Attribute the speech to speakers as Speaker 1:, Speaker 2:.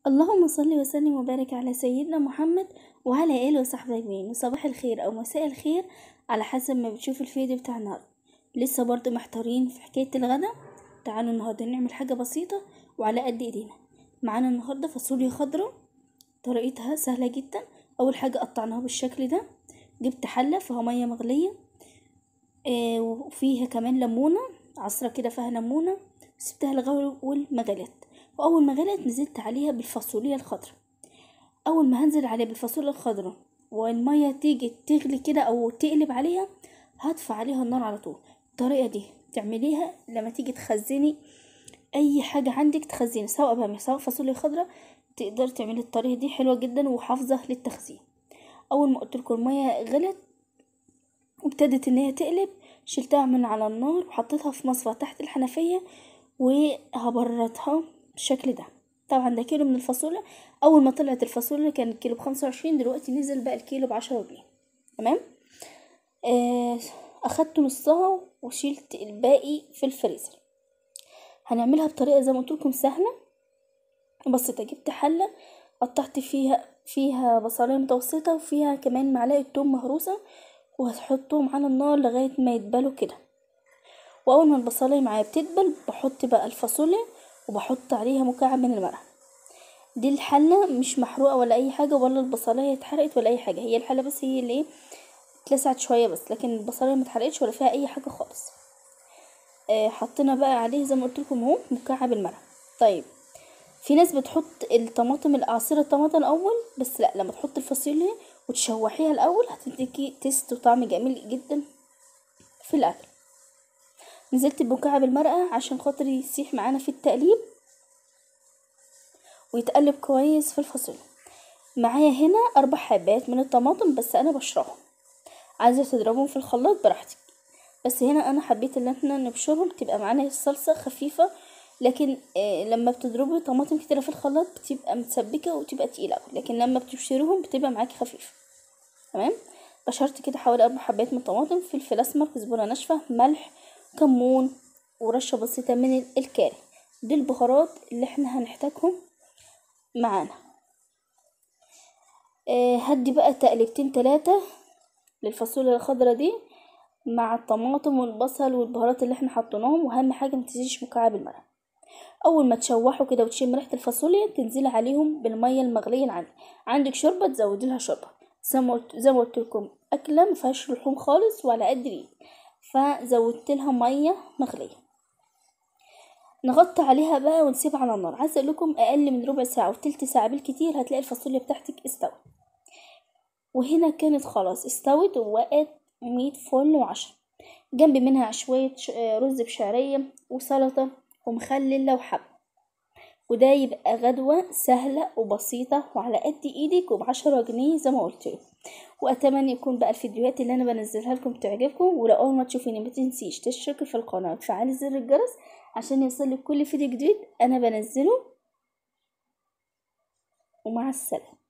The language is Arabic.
Speaker 1: اللهم صل وسلم وبارك على سيدنا محمد وعلى آله وصحبه أجمعين. وصباح الخير أو مساء الخير على حسب ما بتشوف الفيديو بتاع النهاردة. لسه برضو محتارين في حكاية الغدا. تعالوا النهاردة نعمل حاجة بسيطة وعلى قد ايدينا. معانا النهاردة فاصوليا خضراء، طريقتها سهلة جدا. أول حاجة قطعناها بالشكل ده، جبت حلة فيها مية مغلية وفيها كمان ليمونة عصرة كده، فيها ليمونة، سبتها لغاية ما غلت. واول ما غلت نزلت عليها بالفاصوليا الخضراء. اول ما هنزل عليها بالفاصوليا الخضراء والميه تيجي تغلي كده او تقلب عليها، هطفي عليها النار على طول. الطريقه دي تعمليها لما تيجي تخزني اي حاجه عندك، تخزني سواء باميه سواء فاصوليا خضراء، تقدر تعملي الطريقه دي حلوه جدا وحافظه للتخزين. اول ما قلت لكم الميه غلت وابتدت ان هي تقلب، شلتها من على النار وحطيتها في مصفى تحت الحنفيه وهبردها بالشكل ده. طبعا ده كيلو من الفاصوليا. اول ما طلعت الفاصوليا كان الكيلو ب25، دلوقتي نزل بقى الكيلو ب10 جنيه. تمام. اخدت نصها وشيلت الباقي في الفريزر. هنعملها بطريقه زي ما قلت لكم سهله بسيطه. جبت حله قطعت فيها بصلايه متوسطه وفيها كمان معلقه توم مهروسه، وهحطهم على النار لغايه ما يدبلوا كده. واول ما البصلايه معايا بتدبل بحط بقى الفاصوليا وبحط عليها مكعب من المرق. دي الحله مش محروقه ولا اي حاجه، ولا البصلايه اتحرقت ولا اي حاجه، هي الحله بس هي اللي اتلسعت شويه بس، لكن البصلايه ما اتحرقتش ولا فيها اي حاجه خالص. حطينا بقى عليه زي ما قلت لكم اهو مكعب المرق. طيب في ناس بتحط الطماطم العصير الطماطم الاول، بس لا، لما تحط الفاصوليا وتشوحيها الاول هتديكي تيست وطعم جميل جدا في الاكل. نزلت بمكعب المرقه عشان خاطر يسيح معانا في التقليب ويتقلب كويس في الفاصوليا. معايا هنا 4 حبات من الطماطم بس انا بشرهم، عايزه تضربهم في الخلاط براحتك، بس هنا انا حبيت ان احنا نبشرهم تبقى معانا الصلصه خفيفه. لكن لما بتضربي طماطم كتيره في الخلاط بتبقى متسبكه وتبقى تقيله، لكن لما بتبشرهم بتبقى معاكي خفيفه. تمام. بشرت كده حوالي 4 حبات من الطماطم، فلفل اسمر، كزبره ناشفه، ملح، كمون، ورشه بسيطه من الكاري. دي البهارات اللي احنا هنحتاجهم معانا. هدي بقى تقلبتين 3 للفاصوليا الخضراء دي مع الطماطم والبصل والبهارات اللي احنا حطيناهم. واهم حاجه متنسيش مكعب المرق. اول ما تشوحوا كده وتشم ريحه الفاصوليا تنزلي عليهم بالميه المغليه اللي عندك شوربه تزودي لها شوربه. زي ما قلت لكم اكله ما فيهاش لحوم خالص وعلى قد الايد، فزودت لها ميه مغليه. نغطي عليها بقى ونسيبها على النار. عايزه اقول لكم اقل من ربع ساعه وتلت ساعه بالكتير هتلاقي الفاصوليا بتاعتك استوت. وهنا كانت خلاص استوت ووقت 100 فل و10. جنب منها شوية رز بشعرية وسلطة ومخلل وحب. وده يبقى غدوة سهلة وبسيطة وعلى قد ايدك وب10 جنيه زي ما قلت لكم. واتمنى يكون بقى الفيديوهات اللي انا بنزلها لكم تعجبكم. ولو اول ما تشوفيني ما تنسيش تشتركي في القناة وتفعلي زر الجرس عشان يوصلك كل فيديو جديد انا بنزله. ومع السلامة.